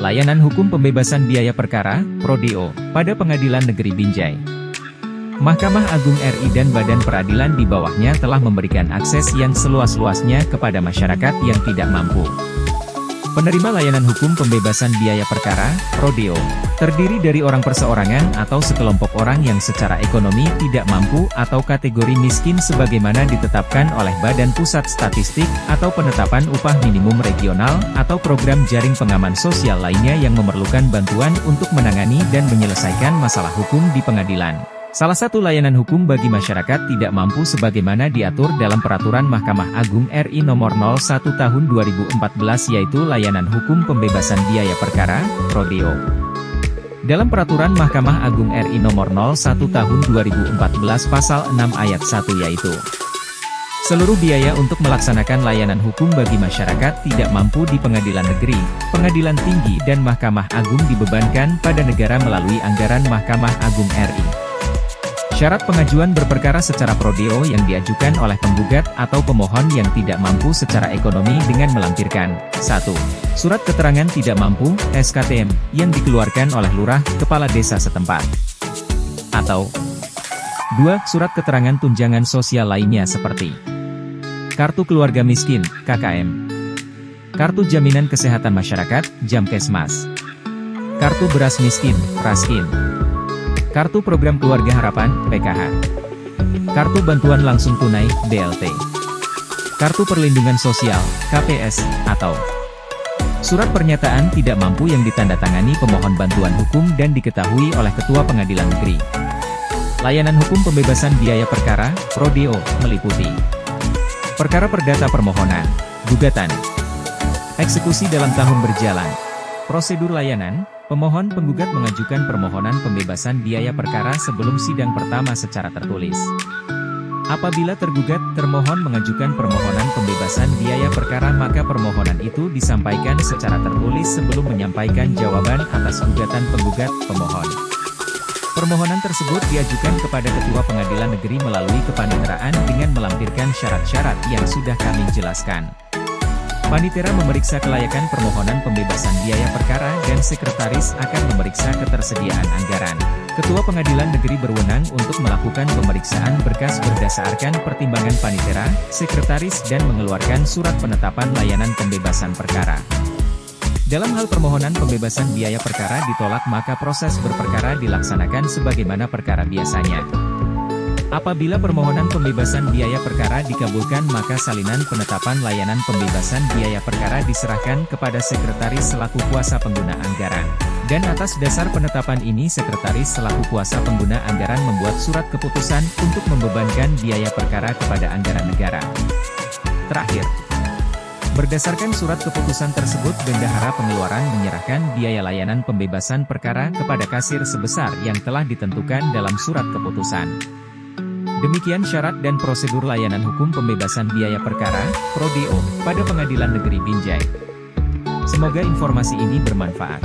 Layanan Hukum Pembebasan Biaya Perkara, Pro-DO, pada Pengadilan Negeri Binjai. Mahkamah Agung RI dan Badan Peradilan di bawahnya telah memberikan akses yang seluas-luasnya kepada masyarakat yang tidak mampu. Penerima layanan hukum pembebasan biaya perkara, Pro-DO, terdiri dari orang perseorangan atau sekelompok orang yang secara ekonomi tidak mampu atau kategori miskin sebagaimana ditetapkan oleh Badan Pusat Statistik atau penetapan upah minimum regional atau program jaring pengaman sosial lainnya yang memerlukan bantuan untuk menangani dan menyelesaikan masalah hukum di pengadilan. Salah satu layanan hukum bagi masyarakat tidak mampu sebagaimana diatur dalam Peraturan Mahkamah Agung RI Nomor 01 Tahun 2014 yaitu layanan hukum pembebasan biaya perkara, Pro-DO. Dalam Peraturan Mahkamah Agung RI Nomor 01 Tahun 2014 Pasal 6 Ayat 1 yaitu seluruh biaya untuk melaksanakan layanan hukum bagi masyarakat tidak mampu di pengadilan negeri, pengadilan tinggi dan Mahkamah Agung dibebankan pada negara melalui anggaran Mahkamah Agung RI. Syarat pengajuan berperkara secara Pro-DO yang diajukan oleh penggugat atau pemohon yang tidak mampu secara ekonomi dengan melampirkan 1. Surat keterangan tidak mampu, SKTM, yang dikeluarkan oleh lurah, kepala desa setempat. Atau 2. Surat keterangan tunjangan sosial lainnya seperti Kartu Keluarga Miskin, KKM, Kartu Jaminan Kesehatan Masyarakat, Jamkesmas, Kartu Beras Miskin, Raskin, Kartu Program Keluarga Harapan, PKH, Kartu Bantuan Langsung Tunai, BLT, Kartu Perlindungan Sosial, KPS, atau surat pernyataan tidak mampu yang ditandatangani pemohon bantuan hukum dan diketahui oleh Ketua Pengadilan Negeri. Layanan hukum pembebasan biaya perkara, Pro-DO, meliputi perkara perdata permohonan, gugatan, eksekusi dalam tahun berjalan, prosedur layanan. Pemohon penggugat mengajukan permohonan pembebasan biaya perkara sebelum sidang pertama secara tertulis. Apabila tergugat, termohon mengajukan permohonan pembebasan biaya perkara maka permohonan itu disampaikan secara tertulis sebelum menyampaikan jawaban atas gugatan penggugat, pemohon. Permohonan tersebut diajukan kepada Ketua Pengadilan Negeri melalui kepaniteraan dengan melampirkan syarat-syarat yang sudah kami jelaskan. Panitera memeriksa kelayakan permohonan pembebasan biaya perkara dan sekretaris akan memeriksa ketersediaan anggaran. Ketua Pengadilan Negeri berwenang untuk melakukan pemeriksaan berkas berdasarkan pertimbangan panitera, sekretaris dan mengeluarkan surat penetapan layanan pembebasan perkara. Dalam hal permohonan pembebasan biaya perkara ditolak maka proses berperkara dilaksanakan sebagaimana perkara biasanya. Apabila permohonan pembebasan biaya perkara dikabulkan maka salinan penetapan layanan pembebasan biaya perkara diserahkan kepada sekretaris selaku kuasa pengguna anggaran. Dan atas dasar penetapan ini sekretaris selaku kuasa pengguna anggaran membuat surat keputusan untuk membebankan biaya perkara kepada anggaran negara. Terakhir, berdasarkan surat keputusan tersebut bendahara pengeluaran menyerahkan biaya layanan pembebasan perkara kepada kasir sebesar yang telah ditentukan dalam surat keputusan. Demikian syarat dan prosedur layanan hukum pembebasan biaya perkara, Pro-DO, pada Pengadilan Negeri Binjai. Semoga informasi ini bermanfaat.